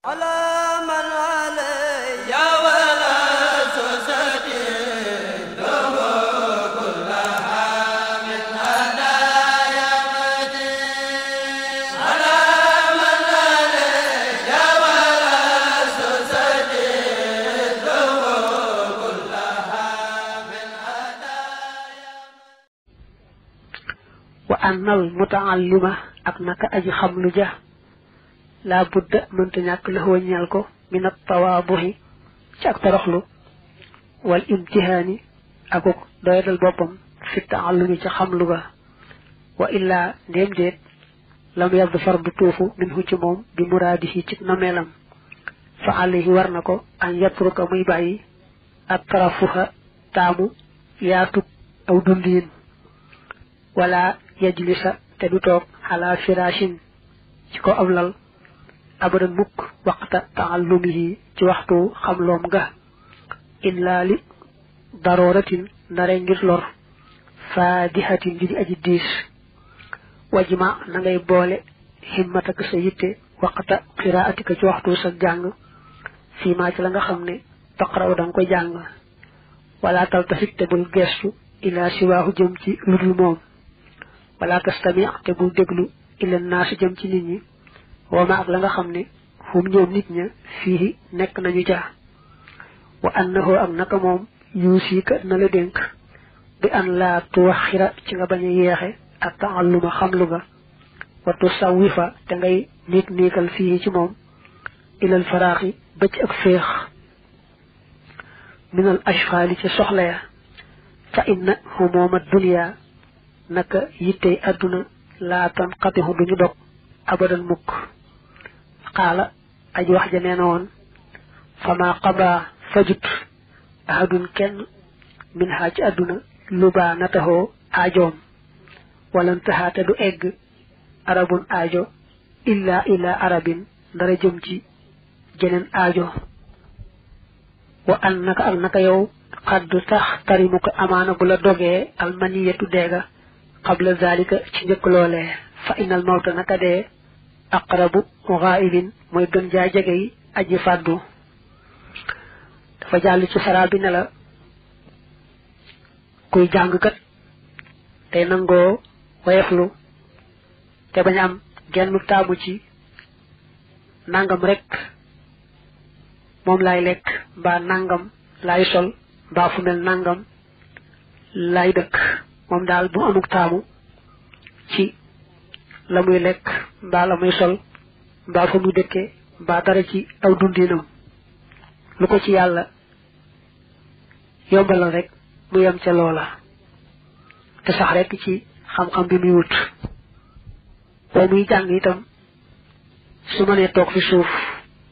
على من علي ولا سوستي له كلها من هدايا مدين على من علي ولا سوستي له كلها من هدايا وأن المتعلم أكنك أجي خمل جه لا بد من تنياك له ñal من التواضع ci ak toroxlu wal imtihani ak doyadal bopam fi ta'allumi ci xamlu ga wa illa dem deet lam yabdu fardu tufu minhu ci mom bi muradihi ci namelam fa alayhi warnako an yatruka muy bayyi at tarafuha tamu yaatu aw dundin wala yajlisa te du tok ala firashin ci ko awlal abadan mukk waqta ta'allumihi ci waxtu xamlom ga illa li daruratin ndare ngir lor fadihatin di aji dis wajma na ngay boole himmataka sa yitte waqta qira'atika ci waxtu sa jang fi ma ci la nga xamne taqra'u dang koy jang wala taltafit te bul gestu ila siwahu jëm ci ludul mom wala tastami' te bul deglu ila nas jëm ci nit ñi wama ak la nga xamne hum ñoom nit ña fihi nek nañu ja wa annahu ak naka mom yusika na la denk bi an la tuwakhira ci nga baña yexé ak ta'alluma xamlu ga wa tusawifa te ngay nit nikal fihi ci mom ila al farahi becc ak feex min al ashfali ci soxla ya fa inna humuma dunya naka yitte aduna la tanqatihu duñu dog abadan mukk qala aji wax ja neena won fama qaba fajut ahadun ken min haji aduna luba nataho ajom walan tahata du egg arabun ajo illa ila arabin dara jëm ci jenen ajo wa annaka yow qad tahtarimuka amana bu la doge al maniyatu dega qabla zalika ci ñëk lolé fa inal mawta naka de aqrabu ghaibin moy gën ja jégé aji faddu dafa jall ci sara bi ne la kuy jang kat tay nango wayeflu te bañ am gennu tabu ci nangam rek mom lay lek ba nangam lay sol ba fu mel nangam lay dekk mom dal bu amuk tabu ci lamuy lek ba lamuy sol ba fa mu dekké ba dara ci aw dundinam lu ko ci yalla yombal rek mu yam ci lola te sax rek ci xam xam bi muy wut ba muy jang itam su mané tok fi suuf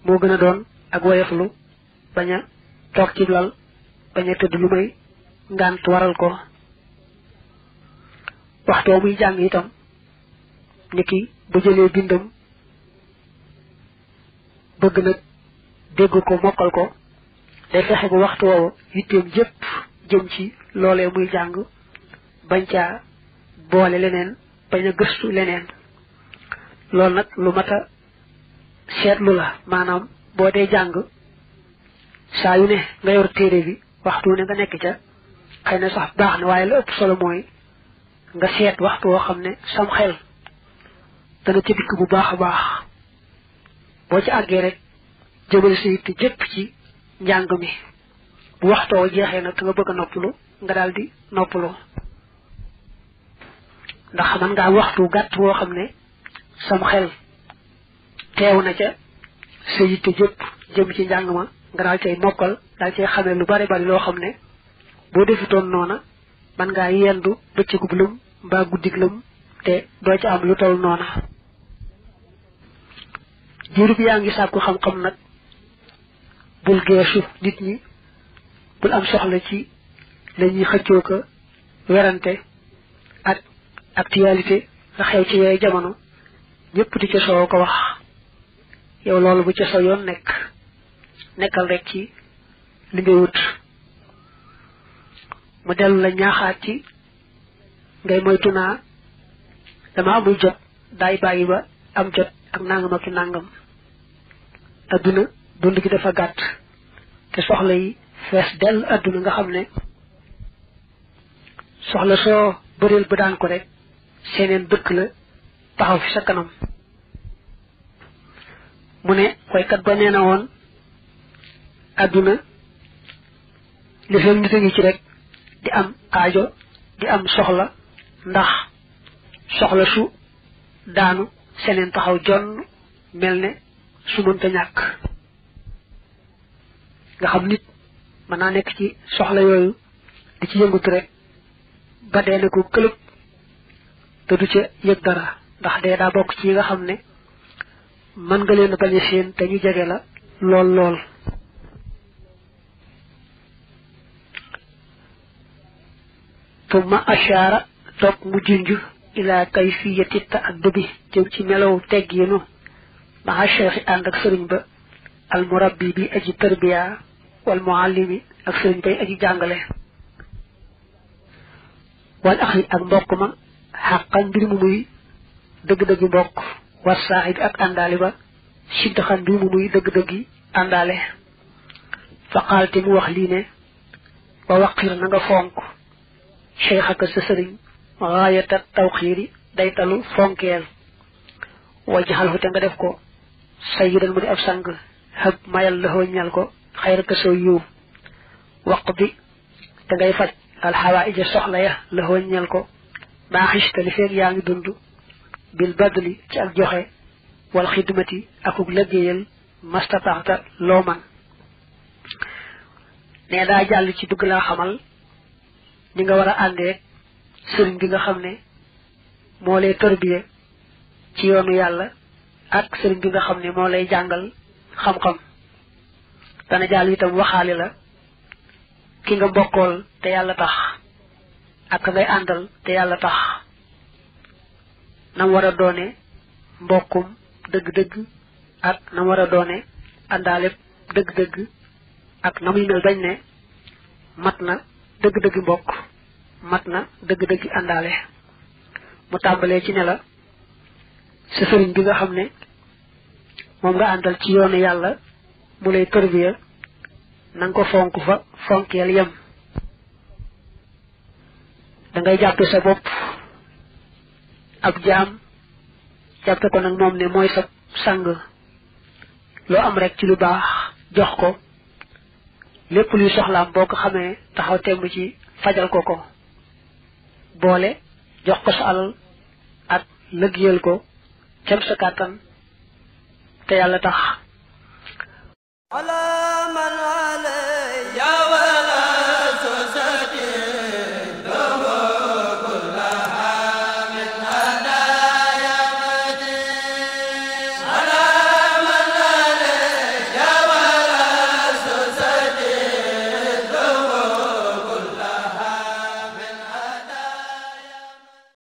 mo gëna doon ak wayeflu baña tok ci lal baña tedd lu may ngant waral ko waxto muy jang itam niki bu jëlé bindam bëgg na dégg ko mokal ko day fexé bu waxtu woowu yitteem jëpp jëm ci lolé muy jang bañ ca boole leneen bañ a gëstu leneen lool nak lu mata seetlu la manam bo dé jang saa yu ne nga yor téré bi waxtu ne nga nekk ca xeyna sax baax na waaye la ëpp solo mooy nga seet waxtu woo xam ne sam xel dana ci dikk bu baax a baax boo ci àggee rek jëmale sa yitte jëpp ci njàng mi bu waxtoo jeexee nag nga bëgg a noppalu nga daal di noppalu ndax man ngaa waxtu gàtt woo xam ne sam xel teew na ca sa yitte jëpp jëm ci njàng ma nga daal cay mokkal daal cay xamee lu bari bari loo xam ne boo defutoon noona man ngaa yendu bëccëgub lëm mbaa guddig lëm te doo ci am lu tol noona diirub yaa ngi sàkku xam-xam nag bul geesu nit ñi bul am soxla ci lañuy xëccoo ko werante ak actualité la xew ci yooyu jamono ñëpp di ca soo ko wax yow loolu bu ca so yoon nekk nekkal rek ci li ngay wut mu dellu la ñaaxaat ci ngay moytu naa dama amul jot daay bàyyi ba am jot ak nangam ak nangam adduna dund gi dafa gàtt te soxla yi fees dell adduna nga xam ne soxla soo bëreel ba daan ko rek seeneen dëkk la taxaw fi sa kanam mu ne koykat ba nee na woon adduna li fekk nit a ngi ci rek di am aajo di am soxla ndax soxla su daanu seneen taxaw jonn mel ne su mënta ñàkk nga xam nit mën naa nekk ci soxla yooyu di ci yëngutu rek ba dee ne ko këlëb te du ca yëg dara ndax dee daa bokk ci yi nga xam ne mën nga leen a bañ a séen te ñu jege la lool lool tumma ashaara toog mu junj ila kayfiyati ta'addubi jëm ci melaw tegginu maa cheikh ànd ak sëriñ ba al murabbi bi aji tarbiya wal muallimi ak sëriñ bay aji jàngale wal axi ak mbokk ma xàqan mbir mu muy dëgg-dëggi mbokk war saaxib ak àndaali ba siddaxan mbir mu muy dëgg-dëggi àndaale fa xaalte mu wax lii ne wa waqir na nga fonk cheikh ak sa sëriñ gaayata tawxiiri daytalu fonkeel wajjaxal te nga def ko sayyidan mu di ab sang xëb mayal la ñal ko xayra ka soo yiw waq bi te ngay faj alxawaïja soxla ya la ñal ko maa xista li feeg yaa ngi dund bil badli ci ak joxe wal xidmati akuk lëggéeyal mastataxta loo man ne daa jàll ci bëgg laa xamal ni nga war a àndee sëriñ bi nga xam ne moo lay tërbiye ci yoonu yàlla ak sëriñ bi nga xam ne moo lay jàngal xam-xam dana jàll itam waxaale la ki nga bokkool te yàlla tax ak ngay àndal te yàlla tax nam war a doone mbokkum dëgg-dëgg ak nam war a doone àndaaleb dëgg-dëgg ak na muy mel bañ ne mat na dëgg-dëgg mbokk mat na dëgg-dëgg àndaale mu tàmbalee ci ne la sa sëriñ bi nga xam ne moom nga àndal ci yoonu yàlla mu lay tërbiya na nga ko fonk fa fonkeel yem da ngay jàppe sa bopp ab jaam jàppe ko nag moom ne mooy sa sang loo am rek ci lu baax jox ko lépp luy soxlaam boo ko xamee taxaw temb ci fajal ko ko boole jox ko sa alal ak lëggéeyal ko kem sa kàttan te yàlla tax